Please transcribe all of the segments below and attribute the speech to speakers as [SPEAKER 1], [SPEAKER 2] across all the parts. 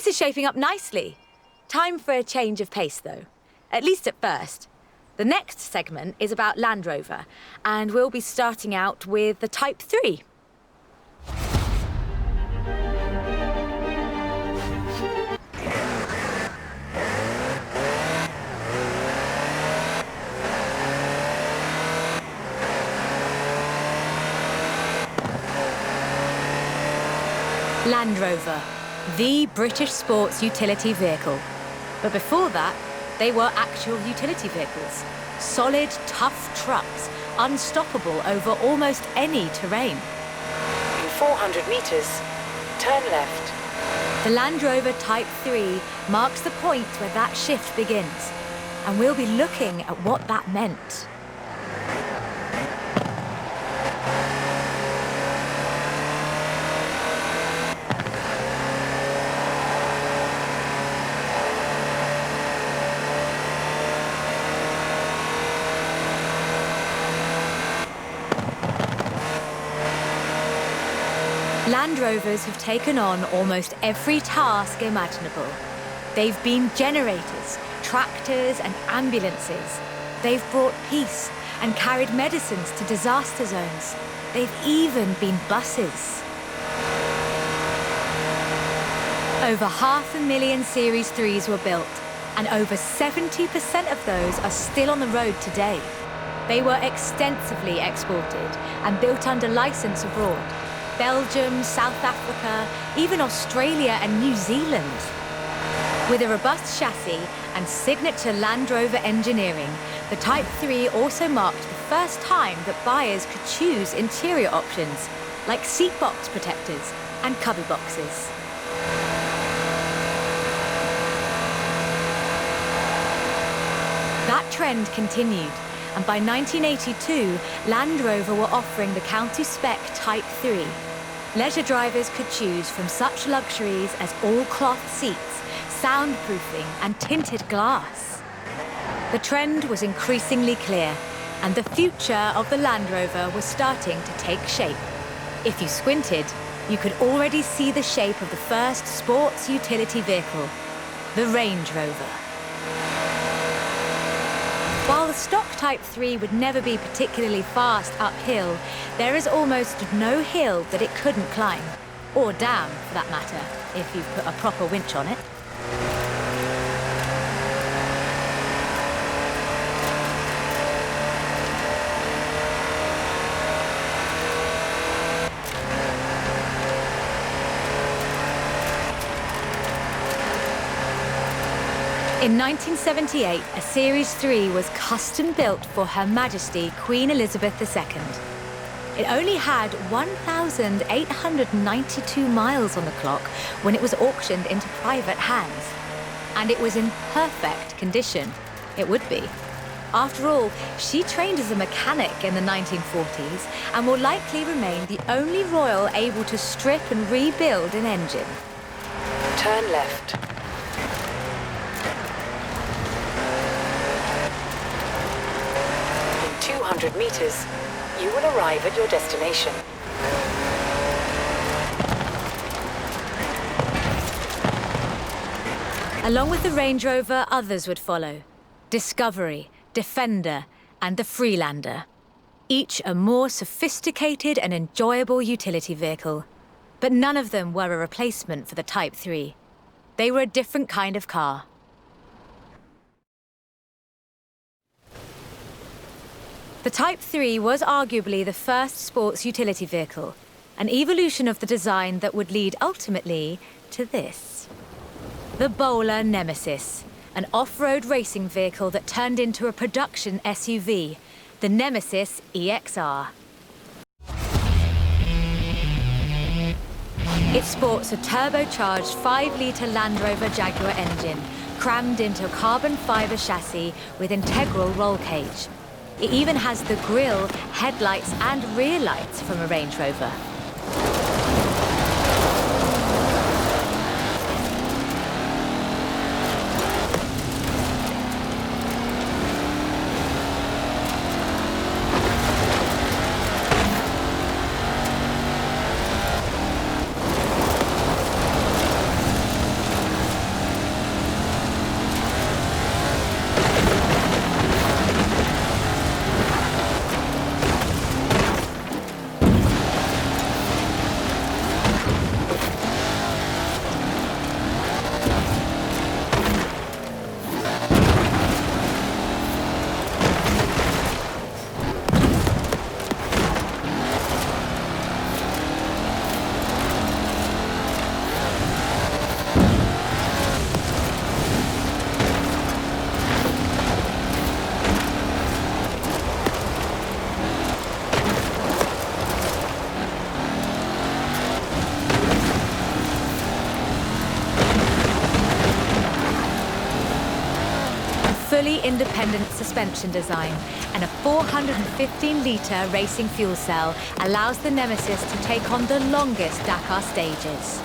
[SPEAKER 1] This is shaping up nicely. Time for a change of pace, though. At least at first. The next segment is about Land Rover, and we'll be starting out with the Type 3. Land Rover, the British sports utility vehicle. But before that, they were actual utility vehicles. Solid, tough trucks, unstoppable over almost any terrain.
[SPEAKER 2] In 400 meters, turn left.
[SPEAKER 1] The Land Rover Type 3 marks the point where that shift begins, and we'll be looking at what that meant. Land Rovers have taken on almost every task imaginable. They've been generators, tractors and ambulances. They've brought peace and carried medicines to disaster zones. They've even been buses. Over 500,000 Series 3s were built, and over 70% of those are still on the road today. They were extensively exported and built under license abroad. Belgium, South Africa, even Australia and New Zealand. With a robust chassis and signature Land Rover engineering, the Type 3 also marked the first time that buyers could choose interior options, like seat box protectors and cubby boxes. That trend continued, and by 1982, Land Rover were offering the county-spec Type 3. Leisure drivers could choose from such luxuries as all-cloth seats, soundproofing and tinted glass. The trend was increasingly clear, and the future of the Land Rover was starting to take shape. If you squinted, you could already see the shape of the first sports utility vehicle, the Range Rover. While the stock Type 3 would never be particularly fast uphill, there is almost no hill that it couldn't climb, or down for that matter, if you've put a proper winch on it. In 1978, a Series 3 was custom-built for Her Majesty Queen Elizabeth II. It only had 1,892 miles on the clock when it was auctioned into private hands. And it was in perfect condition. It would be. After all, she trained as a mechanic in the 1940s and will likely remain the only royal able to strip and rebuild an engine.
[SPEAKER 2] Turn left. In 200 meters, you will arrive at your destination.
[SPEAKER 1] Along with the Range Rover, others would follow. Discovery, Defender, and the Freelander. Each a more sophisticated and enjoyable utility vehicle. But none of them were a replacement for the Type 3. They were a different kind of car. The Type 3 was arguably the first sports utility vehicle, an evolution of the design that would lead ultimately to this. The Bowler Nemesis, an off-road racing vehicle that turned into a production SUV, the Nemesis EXR. It sports a turbocharged 5-litre Land Rover Jaguar engine, crammed into a carbon fibre chassis with integral roll cage. It even has the grille, headlights and rear lights from a Range Rover. fully independent suspension design, and a 415-litre racing fuel cell allows the Nemesis to take on the longest Dakar stages.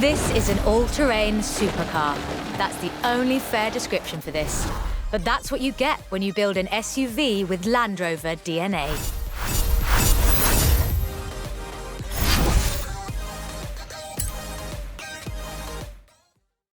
[SPEAKER 1] This is an all-terrain supercar. That's the only fair description for this. But that's what you get when you build an SUV with Land Rover DNA.